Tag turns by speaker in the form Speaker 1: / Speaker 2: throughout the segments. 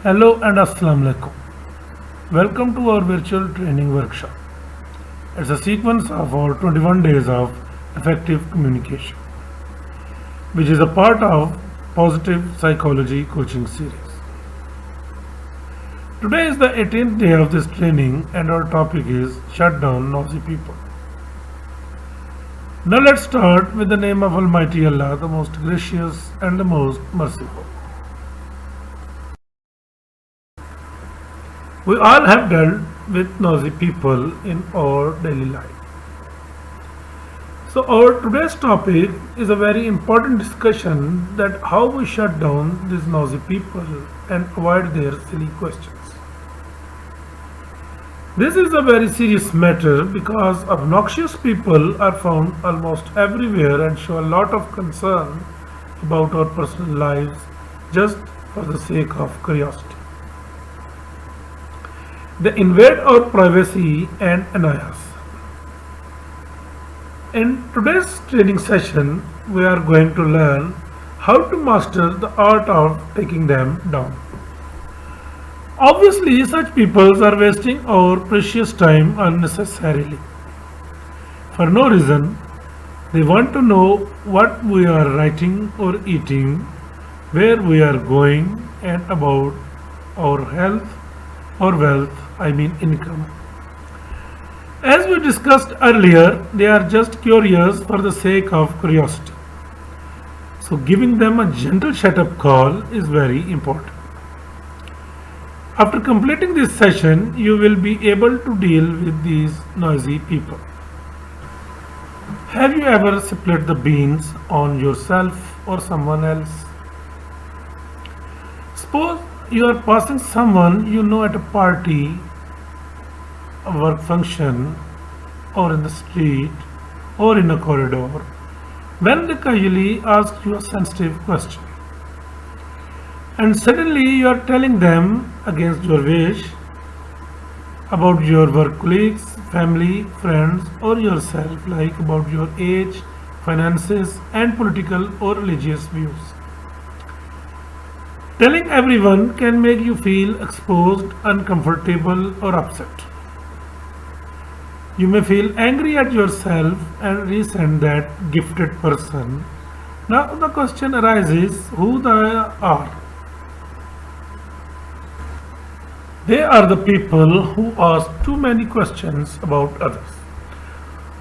Speaker 1: Hello and Assalamu alaikum. Welcome to our virtual training workshop. It's a sequence of our 21 days of effective communication, which is a part of positive psychology coaching series. Today is the 18th day of this training and our topic is shut down nosy people. Now let's start with the name of Almighty Allah, the most gracious and the most merciful. We all have dealt with nosy people in our daily life. So our today's topic is a very important discussion that how we shut down these nosy people and avoid their silly questions. This is a very serious matter because obnoxious people are found almost everywhere and show a lot of concern about our personal lives just for the sake of curiosity. They invade our privacy and annoy us. In today's training session, we are going to learn how to master the art of taking them down. Obviously, such people are wasting our precious time unnecessarily. For no reason, they want to know what we are writing or eating, where we are going, and about our health or wealth, income. As we discussed earlier, they are just curious for the sake of curiosity. So giving them a gentle shut up call is very important. After completing this session, you will be able to deal with these noisy people. Have you ever spilled the beans on yourself or someone else? Suppose you are passing someone you know at a party, a work function, or in the street, or in a corridor, when they casually ask you a sensitive question. And suddenly you are telling them against your wish about your work colleagues, family, friends, or yourself, like about your age, finances, and political or religious views. Telling everyone can make you feel exposed, uncomfortable, or upset. You may feel angry at yourself and resent that gifted person. Now the question arises who they are. They are the people who ask too many questions about others,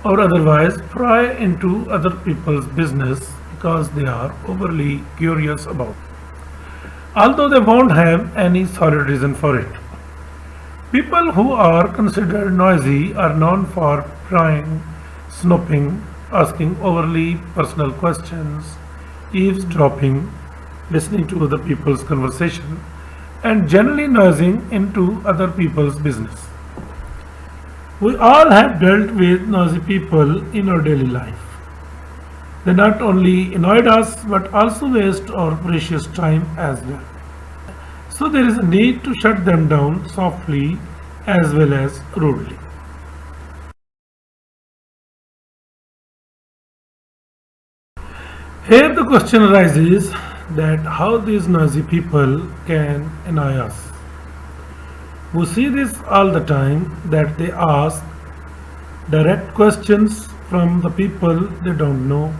Speaker 1: or otherwise pry into other people's business because they are overly curious about it, although they won't have any solid reason for it. People who are considered noisy are known for prying, snooping, asking overly personal questions, eavesdropping, listening to other people's conversation, and generally nosing into other people's business. We all have dealt with noisy people in our daily life. They not only annoyed us but also waste our precious time as well. So there is a need to shut them down softly as well as rudely. Here the question arises that how these noisy people can annoy us. We see this all the time that they ask direct questions from the people they don't know,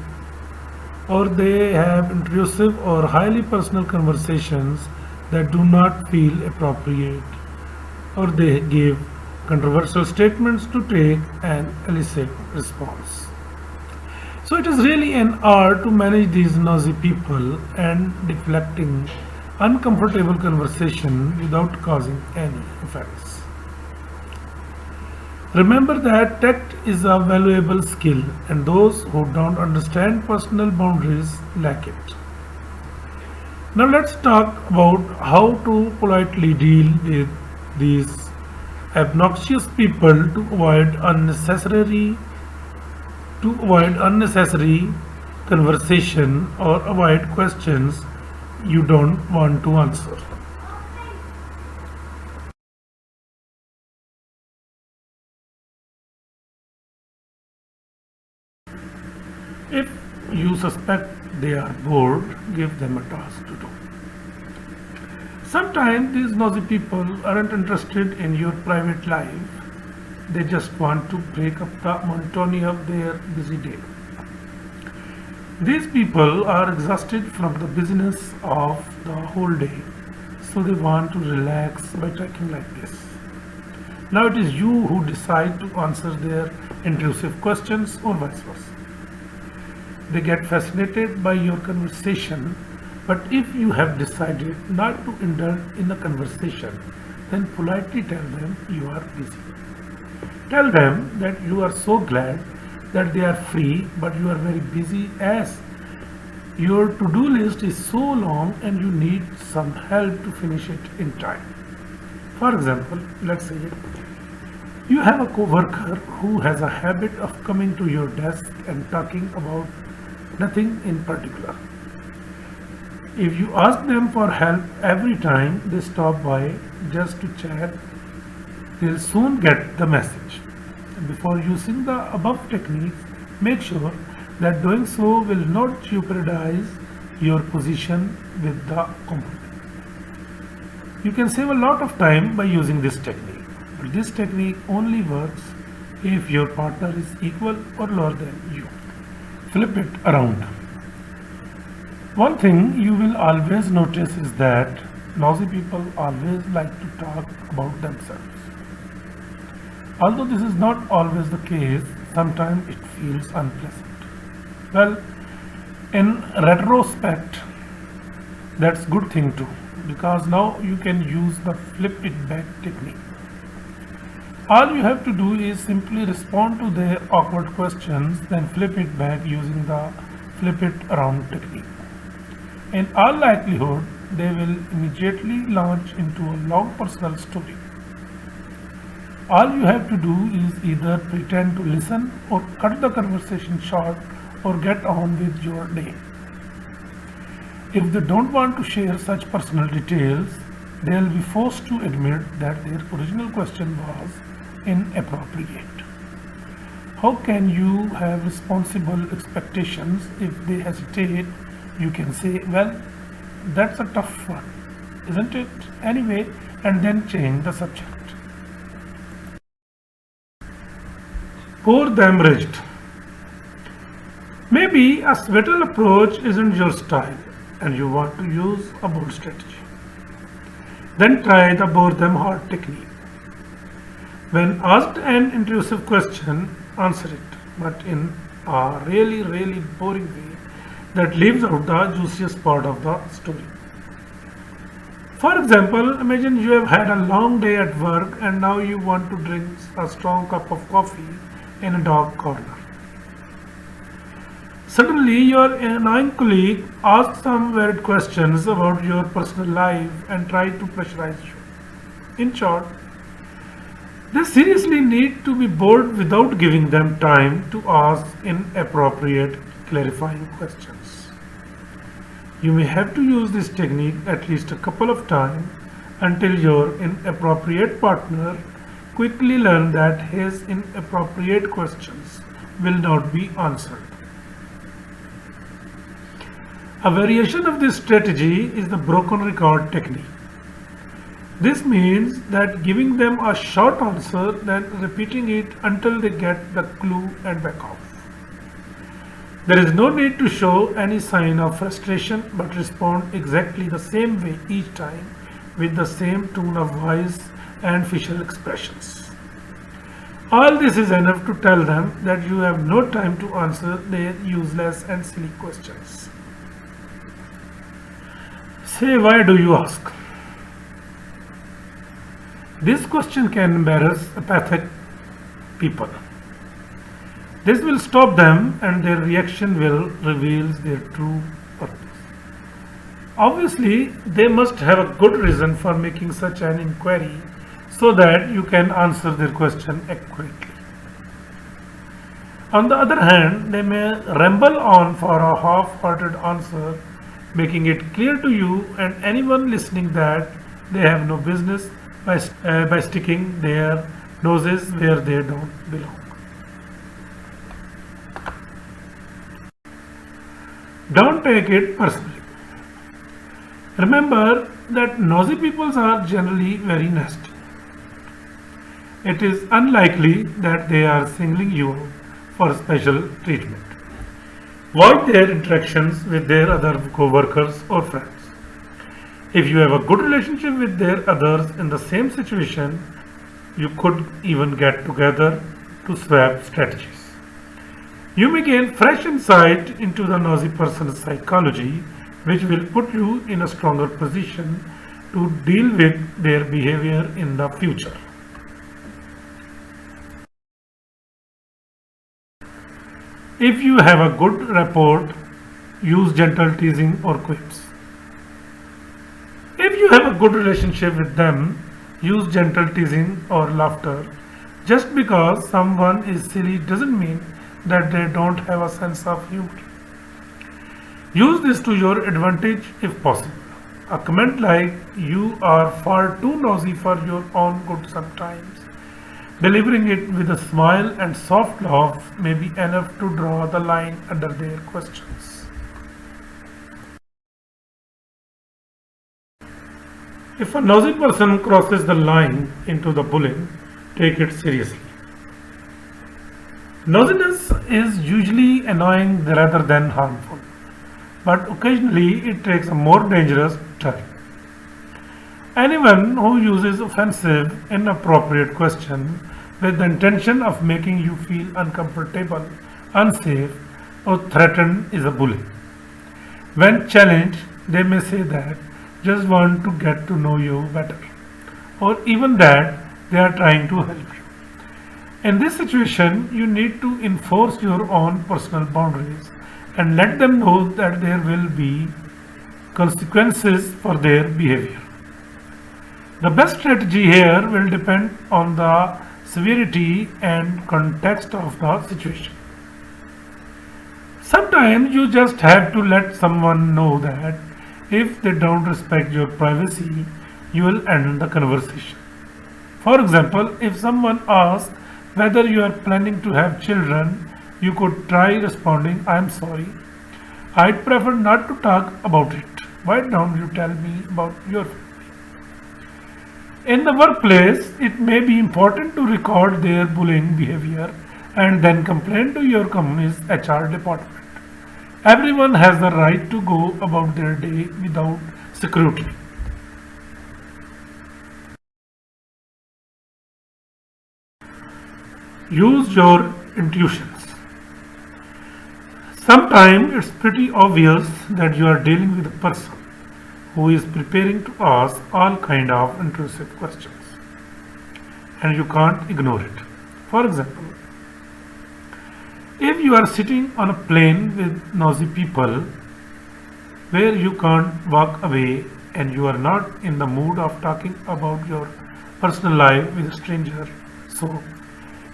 Speaker 1: or they have intrusive or highly personal conversations that do not feel appropriate, or they give controversial statements to take an elicit response. So it is really an art to manage these noisy people and deflecting uncomfortable conversation without causing any offense. Remember that tact is a valuable skill and those who don't understand personal boundaries lack it. Now let's talk about how to politely deal with these obnoxious people to avoid unnecessary conversation or avoid questions you don't want to answer. If you suspect they are bored, give them a task to do. Sometimes these nosy people aren't interested in your private life. They just want to break up the monotony of their busy day. These people are exhausted from the business of the whole day, so they want to relax by talking like this. Now it is you who decide to answer their intrusive questions or vice versa. They get fascinated by your conversation, but if you have decided not to indulge in the conversation, then politely tell them you are busy. Tell them that you are so glad that they are free, but you are very busy as your to-do list is so long and you need some help to finish it in time. For example, let's say you have a co-worker who has a habit of coming to your desk and talking about nothing in particular. If you ask them for help every time they stop by just to chat, they'll soon get the message. Before using the above techniques, make sure that doing so will not jeopardize your position with the company. You can save a lot of time by using this technique, but this technique only works if your partner is equal or lower than you. Flip it around. One thing you will always notice is that nosy people always like to talk about themselves. Although this is not always the case, sometimes it feels unpleasant. Well, in retrospect, that's a good thing too, because now you can use the flip it back technique. All you have to do is simply respond to their awkward questions, then flip it back using the flip it around technique. In all likelihood, they will immediately launch into a long personal story. All you have to do is either pretend to listen or cut the conversation short or get on with your day. If they don't want to share such personal details, they will be forced to admit that their original question was inappropriate. How can you have responsible expectations if they hesitate? You can say, well, that's a tough one, isn't it? Anyway, and then change the subject. Pour them rigid. Maybe a subtle approach isn't your style and you want to use a bold strategy. Then try the bore them hard technique. When asked an intrusive question, answer it, but in a really boring way that leaves out the juiciest part of the story. For example, imagine you have had a long day at work and now you want to drink a strong cup of coffee in a dark corner. Suddenly, your annoying colleague asks some weird questions about your personal life and tries to pressurize you. In short, they seriously need to be bored without giving them time to ask inappropriate clarifying questions. You may have to use this technique at least a couple of times until your inappropriate partner quickly learns that his inappropriate questions will not be answered. A variation of this strategy is the broken record technique. This means that giving them a short answer, then repeating it until they get the clue and back off. There is no need to show any sign of frustration, but respond exactly the same way each time with the same tone of voice and facial expressions. All this is enough to tell them that you have no time to answer their useless and silly questions. Say, why do you ask? This question can embarrass apathic people. This will stop them and their reaction will reveal their true purpose. Obviously, they must have a good reason for making such an inquiry so that you can answer their question accurately. On the other hand, they may ramble on for a half-hearted answer, making it clear to you and anyone listening that they have no business by sticking their noses where they don't belong. Don't take it personally. Remember that nosy people are generally very nasty. It is unlikely that they are singling you out for special treatment. Avoid their interactions with their other co-workers or friends. If you have a good relationship with their others in the same situation, you could even get together to swap strategies. You may gain fresh insight into the nosy person's psychology, which will put you in a stronger position to deal with their behavior in the future. If you have a good rapport, use gentle teasing or quips. If you have a good relationship with them, use gentle teasing or laughter. Just because someone is silly doesn't mean that they don't have a sense of humor. Use this to your advantage if possible. A comment like, "You are far too nosy for your own good sometimes," delivering it with a smile and soft laugh may be enough to draw the line under their questions. If a nosy person crosses the line into the bullying, take it seriously. Nosiness is usually annoying rather than harmful, but occasionally it takes a more dangerous turn. Anyone who uses offensive, inappropriate question with the intention of making you feel uncomfortable, unsafe, or threatened is a bully. When challenged, they may say that just want to get to know you better, or even that they are trying to help you. In this situation, you need to enforce your own personal boundaries and let them know that there will be consequences for their behavior. The best strategy here will depend on the severity and context of the situation. Sometimes you just have to let someone know that if they don't respect your privacy, you will end the conversation. For example, if someone asks whether you are planning to have children, you could try responding, "I'm sorry, I'd prefer not to talk about it. Why don't you tell me about your family?" In the workplace, it may be important to record their bullying behavior and then complain to your company's HR department. Everyone has the right to go about their day without scrutiny. Use your intuitions. Sometimes it's pretty obvious that you are dealing with a person who is preparing to ask all kind of intrusive questions, and you can't ignore it. For example, if you are sitting on a plane with nosy people where you can't walk away and you are not in the mood of talking about your personal life with a stranger, so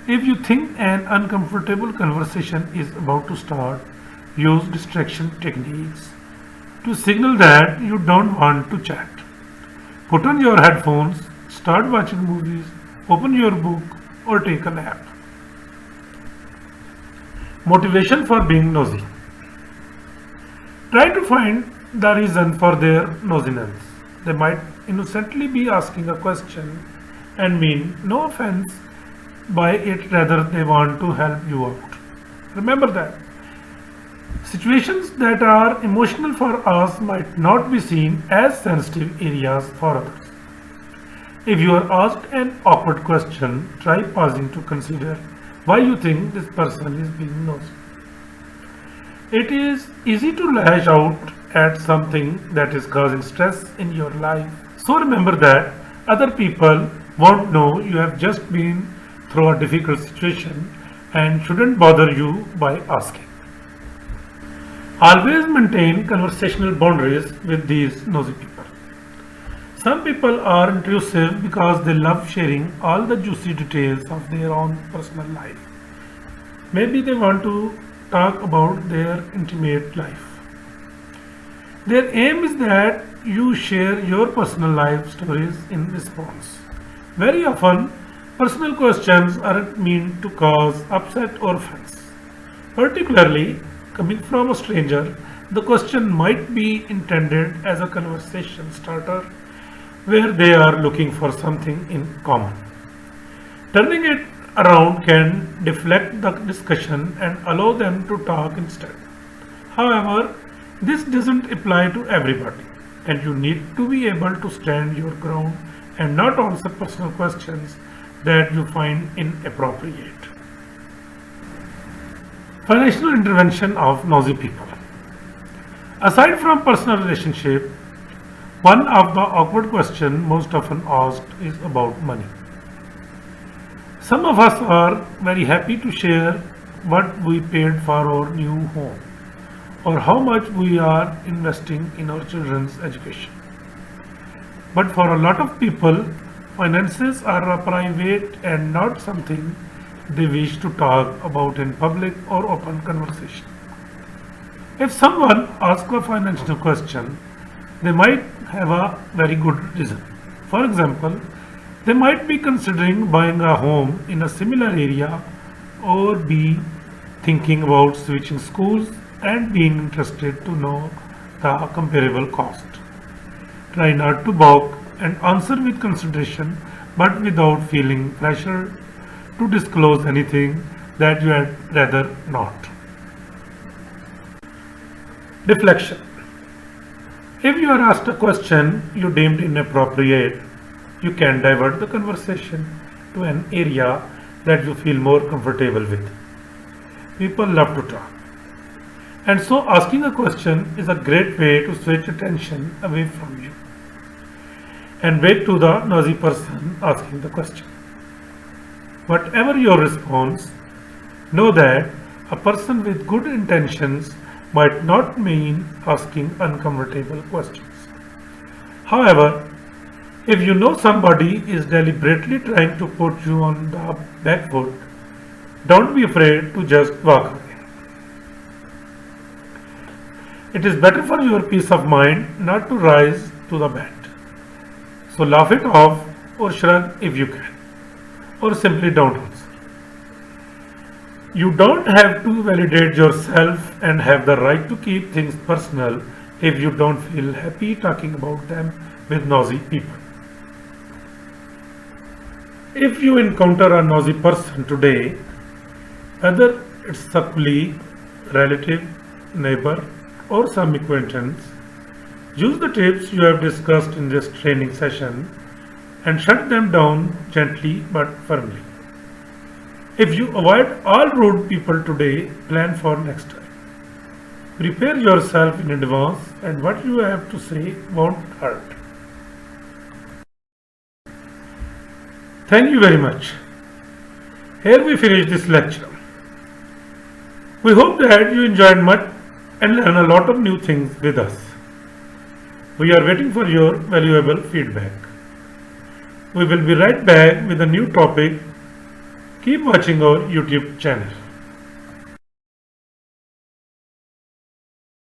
Speaker 1: if you think an uncomfortable conversation is about to start, use distraction techniques to signal that you don't want to chat. Put on your headphones, start watching movies, open your book, or take a nap. Motivation for being nosy. Try to find the reason for their nosiness. They might innocently be asking a question and mean no offense by it, rather they want to help you out. Remember that situations that are emotional for us might not be seen as sensitive areas for others. If you are asked an awkward question, try pausing to consider why you think this person is being nosy. It is easy to lash out at something that is causing stress in your life. So remember that other people won't know you have just been through a difficult situation and shouldn't bother you by asking. Always maintain conversational boundaries with these nosy people. Some people are intrusive because they love sharing all the juicy details of their own personal life. Maybe they want to talk about their intimate life. Their aim is that you share your personal life stories in response. Very often, personal questions aren't meant to cause upset or offense. Particularly coming from a stranger, The question might be intended as a conversation starter where they are looking for something in common. Turning it around can deflect the discussion and allow them to talk instead. However, this doesn't apply to everybody, and you need to be able to stand your ground and not answer personal questions that you find inappropriate. Financial intervention of nosy people. Aside from personal relationship, one of the awkward questions most often asked is about money. Some of us are very happy to share what we paid for our new home or how much we are investing in our children's education. But for a lot of people, finances are a private and not something they wish to talk about in public or open conversation. If someone asks a financial question, they might have a very good reason. For example, they might be considering buying a home in a similar area or be thinking about switching schools and being interested to know the comparable cost. Try not to balk and answer with consideration but without feeling pressure to disclose anything that you had rather not. Deflection. If you are asked a question you deemed inappropriate, you can divert the conversation to an area that you feel more comfortable with. People love to talk. And so asking a question is a great way to switch attention away from you and back to the nosy person asking the question. Whatever your response, know that a person with good intentions might not mean asking uncomfortable questions. However, if you know somebody is deliberately trying to put you on the back foot, don't be afraid to just walk away. It is better for your peace of mind not to rise to the bat. So laugh it off or shrug if you can, or simply don't answer. You don't have to validate yourself and have the right to keep things personal if you don't feel happy talking about them with nosy people. If you encounter a nosy person today, whether it's a colleague, relative, neighbor, or some acquaintance, use the tips you have discussed in this training session and shut them down gently but firmly. If you avoid all rude people today, plan for next time. Prepare yourself in advance and what you have to say won't hurt. Thank you very much. Here we finish this lecture. We hope that you enjoyed much and learned a lot of new things with us. We are waiting for your valuable feedback. We will be right back with a new topic. Keep watching our YouTube channel.